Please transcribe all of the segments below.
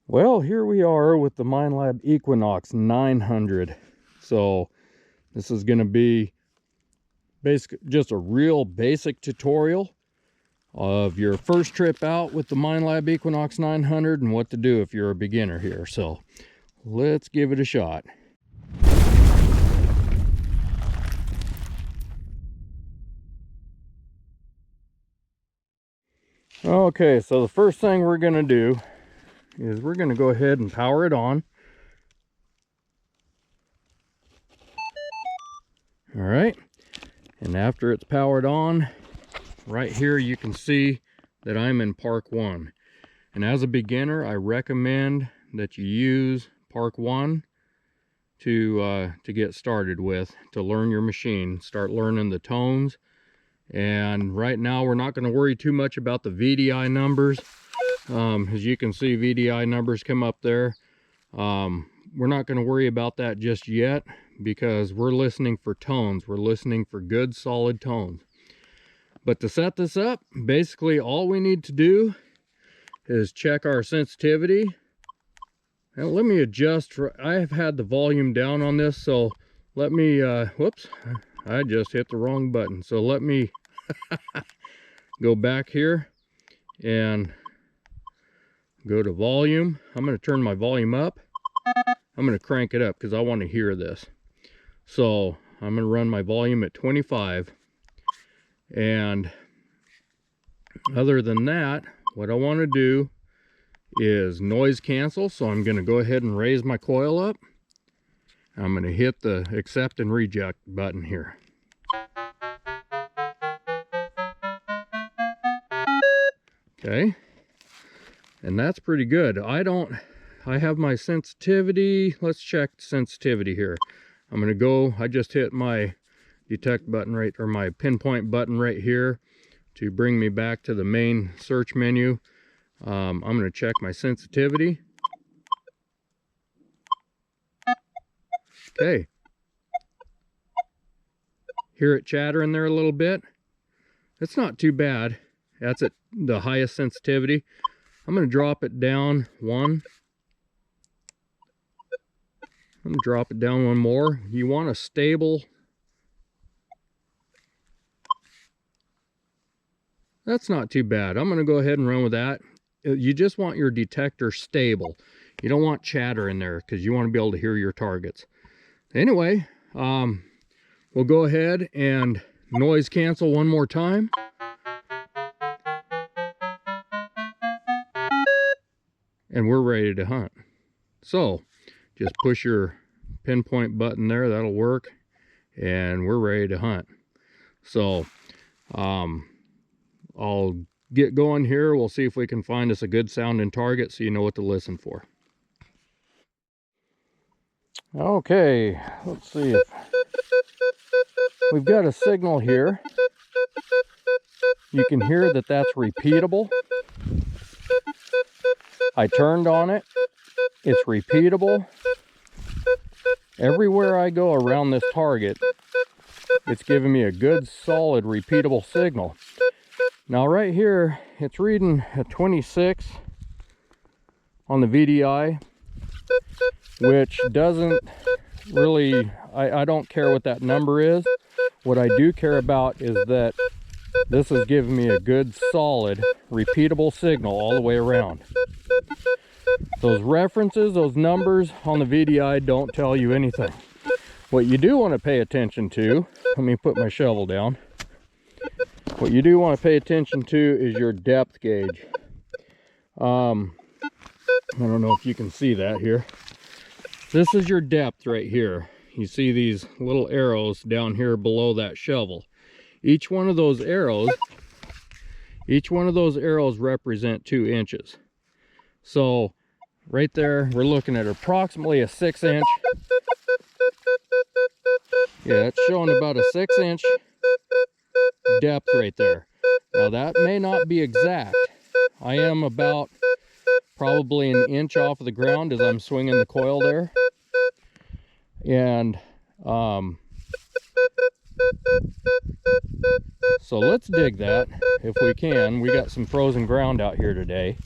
Well, here we are with the Minelab Equinox 900. So this is going to be basically just a real basic tutorial of your first trip out with the Minelab Equinox 900 and what to do if you're a beginner here. So let's give it a shot. Okay, so the first thing we're going to do is we're going to go ahead and power it on. All right, and after it's powered on, right here you can see that I'm in Park 1. And as a beginner, I recommend that you use Park 1 to get started with, to learn your machine, start learning the tones. And right now we're not going to worry too much about the VDI numbers. As you can see, VDI numbers come up there. We're not going to worry about that just yet because we're listening for tones. We're listening for good solid tones. But to set this up, basically all we need to do is check our sensitivity. And let me adjust. I have had the volume down on this, so let me, whoops, I just hit the wrong button. So let me go back here and go to volume. I'm going to turn my volume up. I'm going to crank it up because I want to hear this. So I'm going to run my volume at 25. And other than that, what I want to do is noise cancel. So I'm going to go ahead and raise my coil up. I'm going to hit the accept and reject button here. Okay, and that's pretty good. I have my sensitivity. Let's check sensitivity here. I'm going to go, I just hit my detect button right, or my pinpoint button right here to bring me back to the main search menu. I'm going to check my sensitivity. Okay. Hear it chattering there a little bit. It's not too bad. That's at the highest sensitivity. I'm going to drop it down one. I'm going to drop it down one more. You want a stable. That's not too bad. I'm going to go ahead and run with that. You just want your detector stable. You don't want chatter in there because you want to be able to hear your targets. Anyway, we'll go ahead and noise cancel one more time. And we're ready to hunt. So just push your pinpoint button there, that'll work, and we're ready to hunt. So I'll get going here. We'll see if we can find us a good sounding target so you know what to listen for. Okay, let's see if we've got a signal here. You can hear that that's repeatable. I turned on it. It's repeatable. Everywhere I go around this target, it's giving me a good solid repeatable signal. Now right here, it's reading a 26 on the VDI, which doesn't really, I don't care what that number is. What I do care about is that this is giving me a good solid repeatable signal all the way around. Those references, those numbers on the VDI don't tell you anything. What you do want to pay attention to, let me put my shovel down. What you do want to pay attention to is your depth gauge. I don't know if you can see that here. This is your depth right here. You see these little arrows down here below that shovel. Each one of those arrows represent 2 inches. So right there, we're looking at approximately a 6-inch. Yeah, it's showing about a 6-inch depth right there. Now that may not be exact. I am about probably an inch off of the ground as I'm swinging the coil there. And so let's dig that if we can. We got some frozen ground out here today.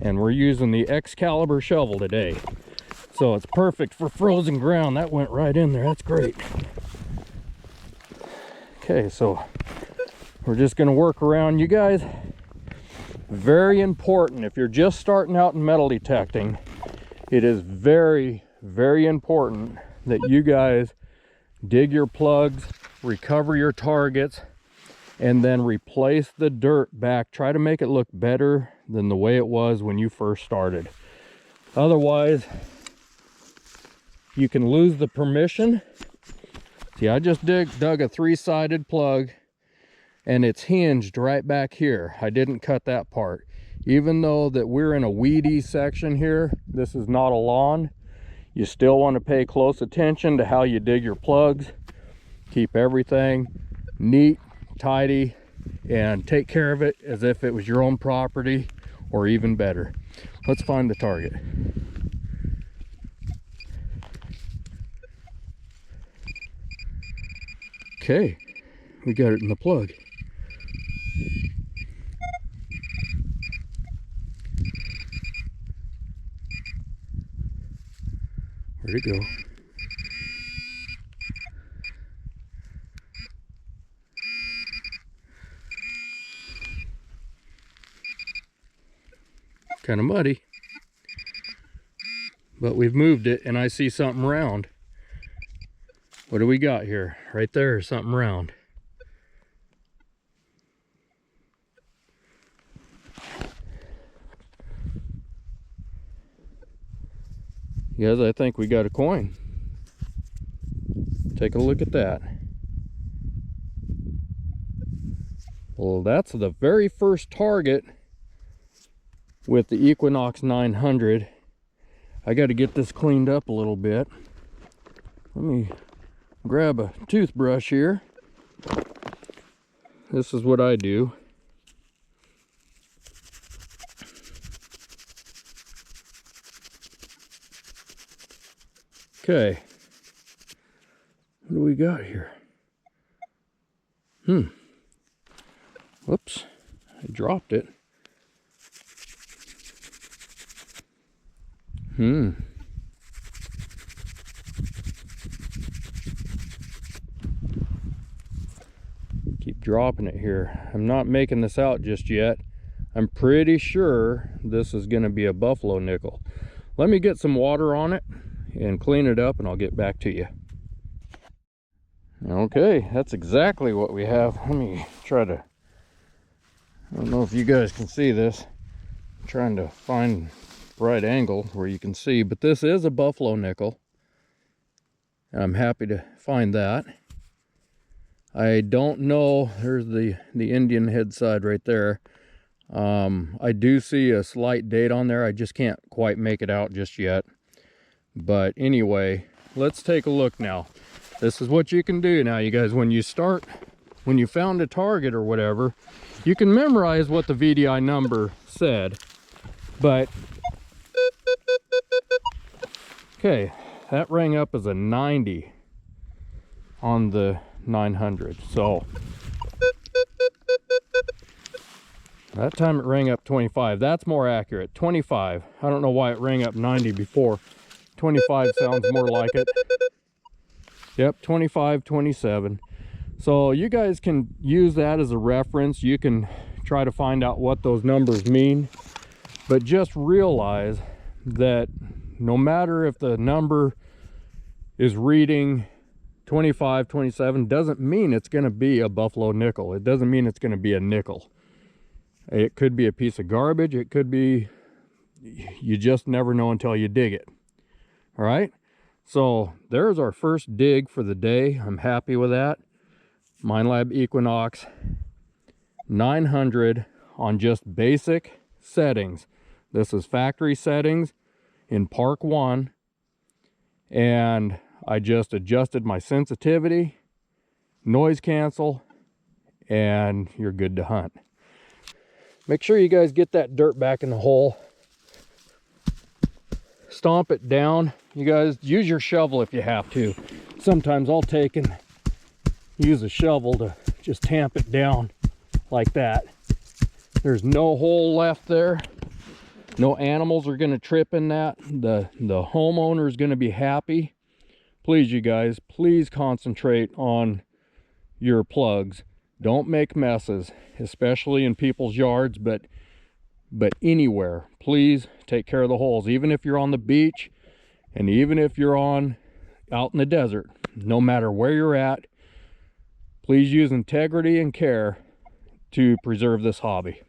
And we're using the Excalibur shovel today. So it's perfect for frozen ground. That went right in there. That's great. Okay, so we're just going to work around. You guys, very important, if you're just starting out in metal detecting, it is very, very important that you guys dig your plugs, recover your targets, and then replace the dirt back. Try to make it look better than the way it was when you first started. Otherwise, you can lose the permission. See, I just dug a 3-sided plug, and it's hinged right back here. I didn't cut that part. Even though that we're in a weedy section here, this is not a lawn, you still want to pay close attention to how you dig your plugs. Keep everything neat, tidy, and take care of it as if it was your own property, or even better. Let's find the target. Okay, we got it in the plug. Where'd it go? Kind of muddy, but we've moved it, and I see something round. What do we got here? Right there, something round. Guys, I think we got a coin. Take a look at that. Well, that's the very first target with the Equinox 900. I got to get this cleaned up a little bit. Let me grab a toothbrush here. This is what I do. Okay. What do we got here? Whoops. I dropped it. Keep dropping it here. I'm not making this out just yet. I'm pretty sure this is going to be a buffalo nickel. Let me get some water on it and clean it up, and I'll get back to you. Okay, that's exactly what we have. Let me try to, I don't know if you guys can see this. I'm trying to find the right angle where you can see, but this is a buffalo nickel. I'm happy to find that. I don't know, there's the Indian head side right there. I do see a slight date on there. I just can't quite make it out just yet. But anyway, let's take a look now. This is what you can do now, you guys. When you found a target or whatever, you can memorize what the VDI number said. But, okay, that rang up as a 90 on the 900. So that time it rang up 25. That's more accurate. 25. I don't know why it rang up 90 before. 25 sounds more like it. Yep, 25, 27. So you guys can use that as a reference. You can try to find out what those numbers mean. But just realize that no matter if the number is reading 25, 27, doesn't mean it's going to be a buffalo nickel. It doesn't mean it's going to be a nickel. It could be a piece of garbage. It could be, you just never know until you dig it. All right. So there's our first dig for the day. I'm happy with that. Minelab Equinox 900 on just basic settings. This is factory settings in Park 1. And I just adjusted my sensitivity, noise cancel, and you're good to hunt. Make sure you guys get that dirt back in the hole. Stomp it down. You guys use your shovel if you have to. Sometimes I'll take and use a shovel to just tamp it down like that. There's no hole left there. No animals are going to trip in that. The homeowner is going to be happy. Please, you guys, please concentrate on your plugs. Don't make messes, especially in people's yards, but anywhere. Please take care of the holes, even if you're on the beach and even if you're out in the desert. No matter where you're at, please use integrity and care to preserve this hobby.